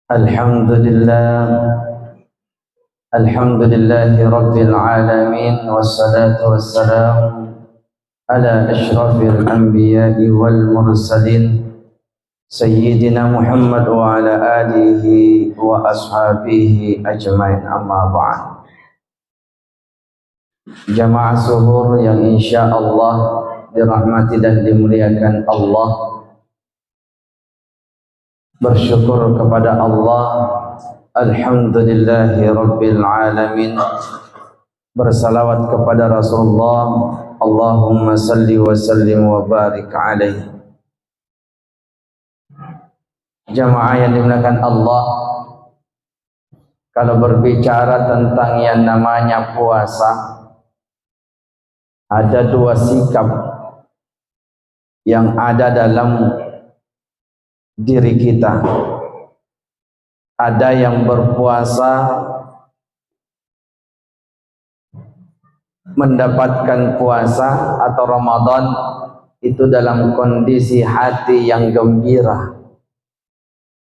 Alhamdulillahi Rabbil Alamin, wassalatu wassalamu ala ashrafil anbiya'i wal mursalin Sayyidina Muhammad wa ala alihi wa ashabihi ajmain, amma ba'd. Jamaah suhur yang insyaallah dirahmati dan dimuliakan Allah, bersyukur kepada Allah, alhamdulillahi rabbil alamin, bersalawat kepada Rasulullah, Allahumma salli wa sallim wa barik alaihi. Jamaah yang dimuliakan Allah, kalau berbicara tentang yang namanya puasa, ada dua sikap yang ada dalam diri kita. Ada yang berpuasa mendapatkan puasa atau Ramadan itu dalam kondisi hati yang gembira.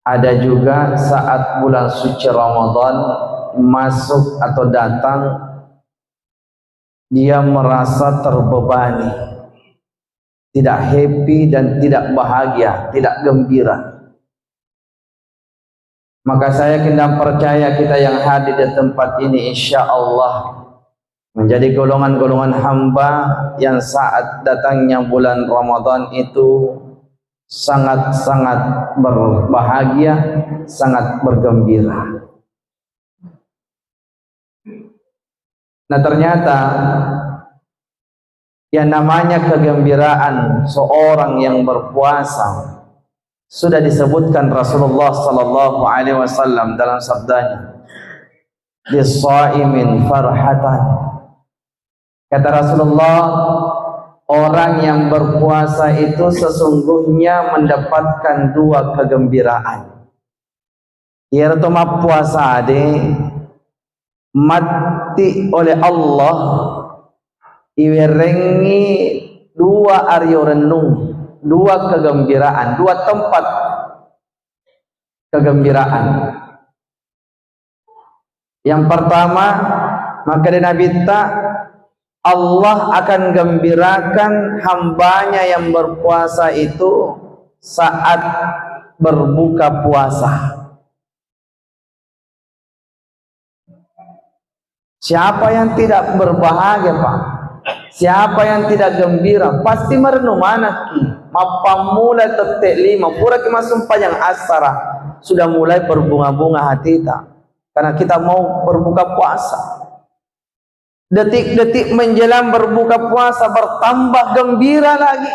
Ada juga saat bulan suci Ramadan masuk atau datang, dia merasa terbebani, tidak happy dan tidak bahagia, tidak gembira. Maka saya kendang percaya kita yang hadir di tempat ini insya Allah menjadi golongan-golongan hamba yang saat datangnya bulan Ramadan itu sangat-sangat berbahagia, sangat bergembira. Nah, ternyata yang namanya kegembiraan seorang yang berpuasa sudah disebutkan Rasulullah sallallahu alaihi wasallam dalam sabdanya, "Lis-shaimin farhatan." Kata Rasulullah, orang yang berpuasa itu sesungguhnya mendapatkan dua kegembiraan. Yaitu puasa mati oleh Allah iwerengi dua aryo renung, dua kegembiraan, dua tempat kegembiraan. Yang pertama, maka di Nabi Allah akan gembirakan hambanya yang berpuasa itu saat berbuka puasa. Siapa yang tidak berbahagia, Pak? Siapa yang tidak gembira? Pasti merenung mana ki? Mapa mulai tetek lima, pura ki masumpa yang asara sudah mulai berbunga-bunga hati kita, karena kita mau berbuka puasa. Detik-detik menjelang berbuka puasa bertambah gembira lagi.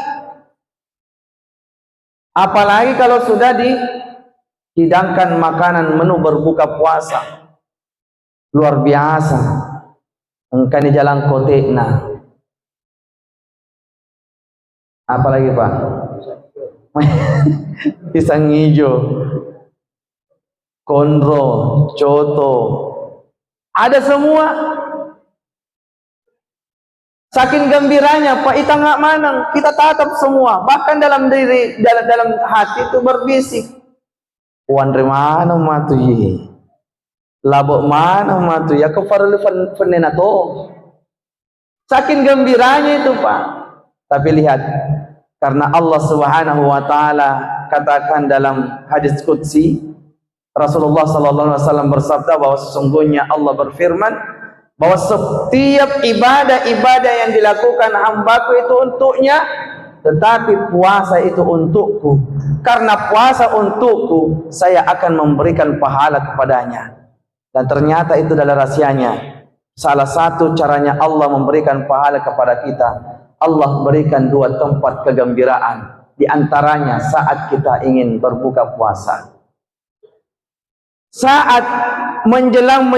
Apalagi kalau sudah dihidangkan makanan menu berbuka puasa. Luar biasa. Engkau di jalan kotekna. Apalagi Pak? Pisang hijau, kondro, coto, ada semua. Saking gembiranya Pak, kita nggak manang, kita tatap semua. Bahkan dalam diri, dalam hati itu berbisik, "Wan mana matu ye, labok mana matu ya kefarlu penenato." Saking gembiranya itu Pak. Tapi lihat, karena Allah Subhanahu wa taala katakan dalam hadis qudsi, Rasulullah sallallahu alaihi wasallam bersabda bahwa sesungguhnya Allah berfirman bahwa setiap ibadah-ibadah yang dilakukan hambaku itu untuknya, tetapi puasa itu untukku. Karena puasa untukku, saya akan memberikan pahala kepadanya. Dan ternyata itu adalah rahasianya. Salah satu caranya Allah memberikan pahala kepada kita, Allah berikan dua tempat kegembiraan. Di antaranya saat kita ingin berbuka puasa. Saat menjelang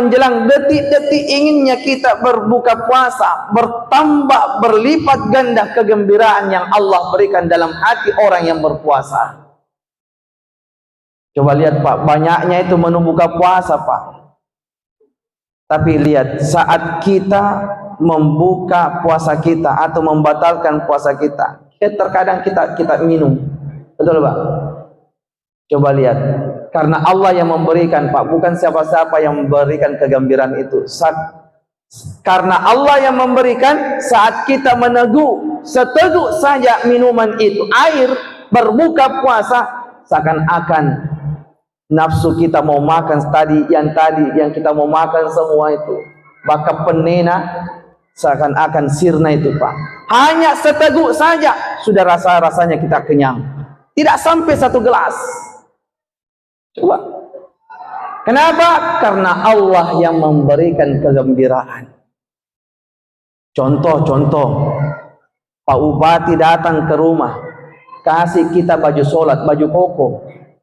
detik-detik inginnya kita berbuka puasa, bertambah berlipat ganda kegembiraan yang Allah berikan dalam hati orang yang berpuasa. Coba lihat Pak, banyaknya itu menu buka puasa Pak. Tapi lihat saat kita membuka puasa kita atau membatalkan puasa kita, terkadang kita minum. Betul Pak? Coba lihat, Karena Allah yang memberikan, Pak, bukan siapa-siapa yang memberikan kegembiraan itu. Karena Allah yang memberikan, saat kita meneguk seteguk saja minuman itu, air, berbuka puasa, seakan-akan nafsu kita mau makan tadi yang kita mau makan semua itu, maka penena seakan-akan sirna itu, Pak. Hanya seteguk saja sudah rasanya kita kenyang. Tidak sampai 1 gelas. Coba. Kenapa? Karena Allah yang memberikan kegembiraan. Contoh, Pak Bupati datang ke rumah, kasih kita baju sholat, baju koko.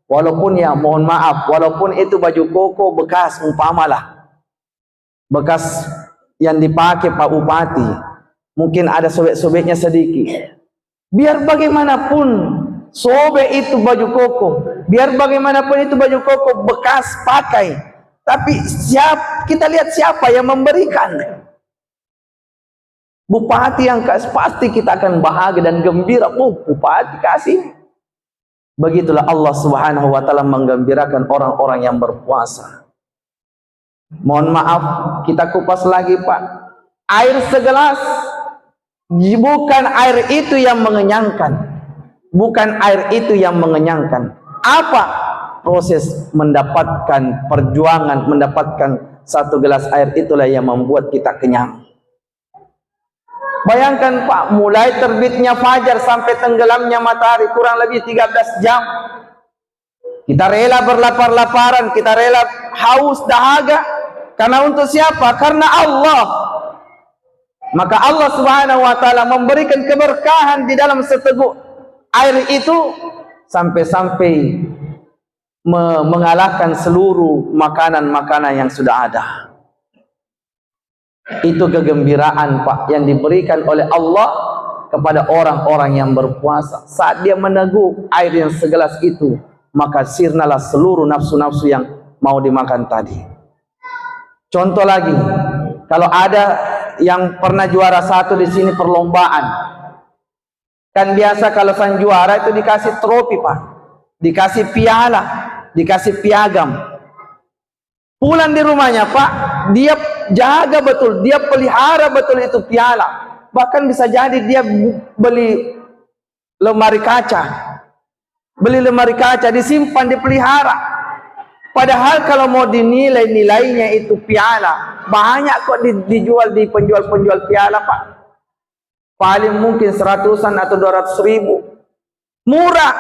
Walaupun ya mohon maaf, walaupun itu baju koko bekas, umpamalah bekas yang dipakai Pak Bupati, mungkin ada sobek-sobeknya sedikit. Biar bagaimanapun sobek itu baju koko, biar bagaimanapun itu baju koko bekas pakai, tapi kita lihat siapa yang memberikan. Bupati yang kasih, pasti kita akan bahagia dan gembira. Bupati kasih. Begitulah Allah Subhanahu wa ta'ala menggembirakan orang-orang yang berpuasa. Mohon maaf, kita kupas lagi, Pak. Air segelas, bukan air itu yang mengenyangkan. Bukan air itu yang mengenyangkan. Apa proses mendapatkan perjuangan, mendapatkan 1 gelas air itulah yang membuat kita kenyang. Bayangkan, Pak, mulai terbitnya fajar sampai tenggelamnya matahari kurang lebih 13 jam. Kita rela berlapar-laparan, kita rela haus dahaga. Karena untuk siapa? Karena Allah. Maka Allah Subhanahu wa ta'ala memberikan keberkahan di dalam seteguk air itu, sampai-sampai mengalahkan seluruh makanan-makanan yang sudah ada. Itu kegembiraan, Pak, yang diberikan oleh Allah kepada orang-orang yang berpuasa. Saat dia meneguk air yang segelas itu, maka sirnalah seluruh nafsu-nafsu yang mau dimakan tadi. Contoh lagi, kalau ada yang pernah juara 1 di sini perlombaan, kan biasa kalau sang juara itu dikasih trofi, Pak, dikasih piala, dikasih piagam. Pulang di rumahnya, Pak, dia jaga betul, dia pelihara betul itu piala. Bahkan bisa jadi dia beli lemari kaca, disimpan, dipelihara. Padahal kalau mau dinilai nilainya itu piala, banyak kok dijual di penjual-penjual piala, Pak. Paling mungkin 100-an atau 200 ribu. Murah.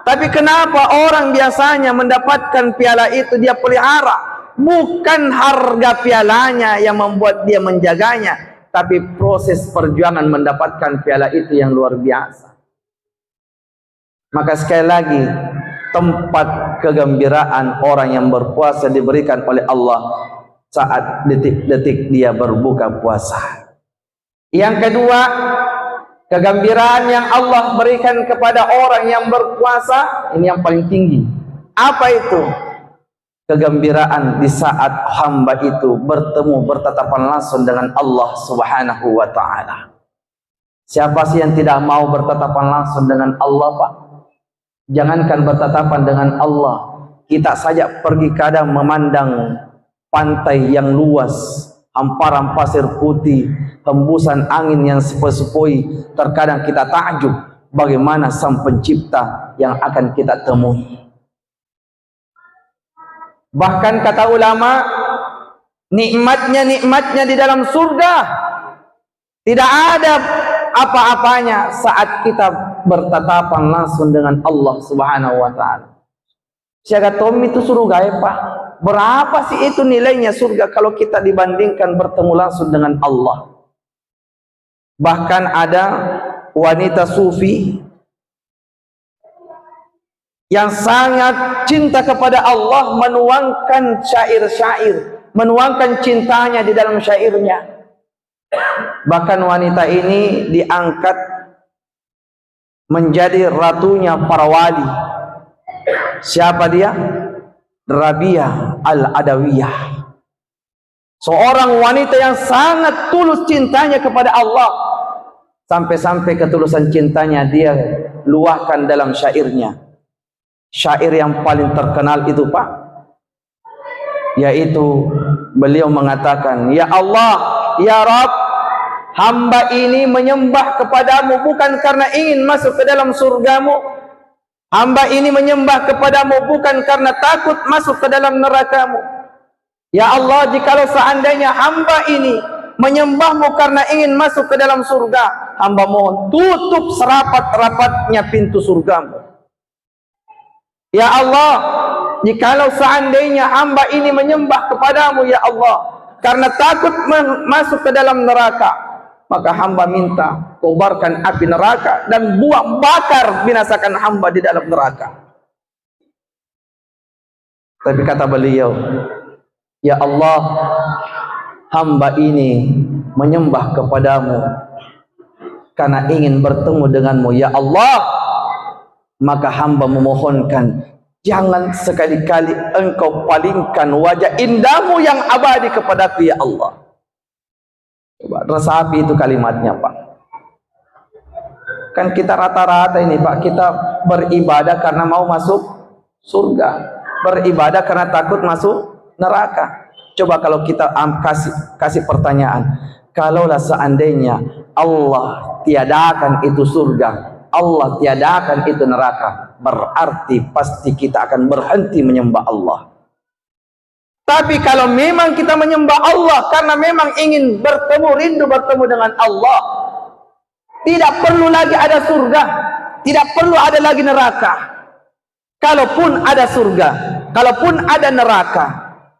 Tapi kenapa orang biasanya mendapatkan piala itu dia pelihara? Bukan harga pialanya yang membuat dia menjaganya, tapi proses perjuangan mendapatkan piala itu yang luar biasa. Maka sekali lagi, tempat kegembiraan orang yang berpuasa diberikan oleh Allah saat detik-detik dia berbuka puasa. Yang kedua, kegembiraan yang Allah berikan kepada orang yang berpuasa, ini yang paling tinggi. Apa itu? Kegembiraan di saat hamba itu bertatapan langsung dengan Allah Subhanahu wa ta'ala. Siapa sih yang tidak mau bertatapan langsung dengan Allah, Pak? Jangankan bertatapan dengan Allah, kita saja pergi kadang memandang pantai yang luas, hamparan pasir putih, hembusan angin yang sepoi-sepoi, terkadang kita takjub bagaimana sang pencipta yang akan kita temui. Bahkan kata ulama, nikmatnya di dalam surga tidak ada apa-apanya saat kita bertatapan langsung dengan Allah Subhanahu wa ta'ala. Siaga Tommy itu surga ya, Pak. Berapa sih itu nilainya surga kalau kita dibandingkan bertemu langsung dengan Allah? Bahkan ada wanita sufi yang sangat cinta kepada Allah, menuangkan syair-syair, menuangkan cintanya di dalam syairnya. Bahkan wanita ini diangkat menjadi ratunya para wali. Siapa dia? Rabi'ah al-Adawiyah. Seorang wanita yang sangat tulus cintanya kepada Allah. Sampai-sampai ketulusan cintanya dia luahkan dalam syairnya. syair yang paling terkenal itu Pak, yaitu beliau mengatakan, ya Allah, ya Rabb, hamba ini menyembah kepadamu bukan karena ingin masuk ke dalam surgamu. Hamba ini menyembah kepadamu bukan karena takut masuk ke dalam nerakamu. Ya Allah, jikalau seandainya hamba ini menyembahmu karena ingin masuk ke dalam surga, hamba mohon tutup serapat-rapatnya pintu surgamu. Ya Allah, jikalau seandainya hamba ini menyembah kepadamu ya Allah karena takut masuk ke dalam neraka, maka hamba minta kobarkan api neraka dan buang bakar binasakan hamba di dalam neraka. Tapi kata beliau, ya Allah, hamba ini menyembah kepadamu karena ingin bertemu denganmu ya Allah, maka hamba memohonkan jangan sekali-kali engkau palingkan wajah indahmu yang abadi kepadaku ya Allah. Coba resapi itu kalimatnya Pak. Kan kita rata-rata ini Pak, kita beribadah karena mau masuk surga, beribadah karena takut masuk neraka. Coba kalau kita kasih pertanyaan, kalaulah seandainya Allah tiadakan itu surga, Allah tiadakan itu neraka, berarti pasti kita akan berhenti menyembah Allah. Tapi kalau memang kita menyembah Allah karena memang ingin bertemu, rindu bertemu dengan Allah, tidak perlu lagi ada surga, tidak perlu ada lagi neraka. Kalaupun ada surga, kalaupun ada neraka,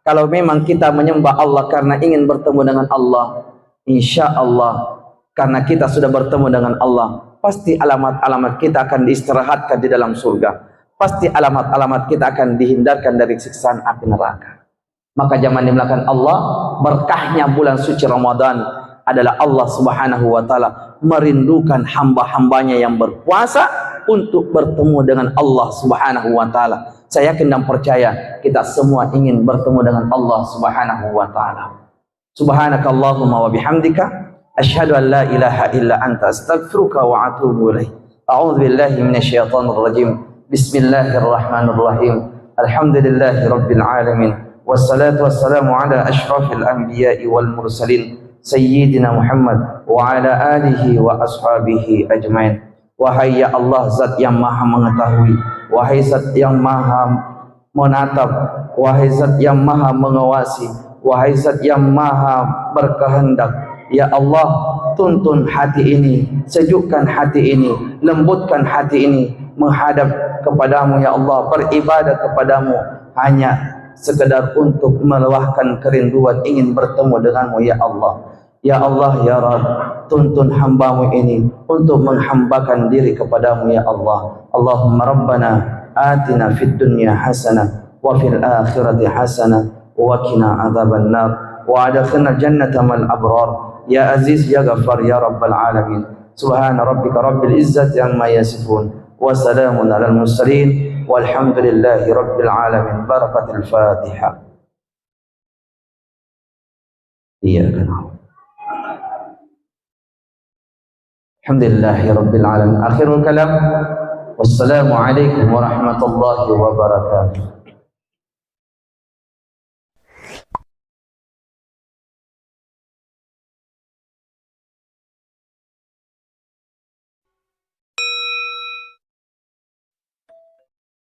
kalau memang kita menyembah Allah karena ingin bertemu dengan Allah, insya Allah karena kita sudah bertemu dengan Allah, pasti alamat-alamat kita akan diistirahatkan di dalam surga. Pasti alamat-alamat kita akan dihindarkan dari siksaan api neraka. Maka jangan dimulakan Allah, berkahnya bulan suci Ramadan adalah Allah Subhanahu wa taala merindukan hamba-hambanya yang berpuasa untuk bertemu dengan Allah Subhanahu wa taala. Saya yakin dan percaya kita semua ingin bertemu dengan Allah Subhanahu wa taala. Subhanakallahumma wa bihamdika asyhadu an la ilaha illa anta astaghfiruka wa atubu ilaik. A'udzu billahi minasyaitonir rajim. Bismillahirrahmanirrahim. Alhamdulillahi rabbil alamin. Wassalatu wassalamu ala asyrafil anbiya'i wal mursalin sayyidina Muhammad wa ala alihi wa ashabihi ajmain. Wahai ya Allah, zat yang maha mengetahui, wahai zat yang maha menatap, wahai zat yang maha mengawasi, wahai zat yang maha berkehendak, ya Allah, tuntun hati ini, sejukkan hati ini, lembutkan hati ini menghadap kepadamu ya Allah, beribadah kepadamu hanya sekedar untuk meluahkan kerinduan ingin bertemu denganmu ya Allah. Ya Allah ya Rabb, tuntun hambamu ini untuk menghambakan diri kepadamu ya Allah. Allahumma Rabbana atina fid dunya hasanah wa fil akhirati hasanah wa qina adzaban nar wa adkhilna jannata mal abrar ya aziz ya ghaffar ya rabbal alamin. Subhana rabbika rabbil izzati amma yasifun wa salamun alal mursalin walhamdulillahi rabbil alamin. Barakatul Fatihah. Iya kan. Alhamdulillahi rabbil alamin. Akhirul kalam. Wassalamu alaikum warahmatullahi wabarakatuh.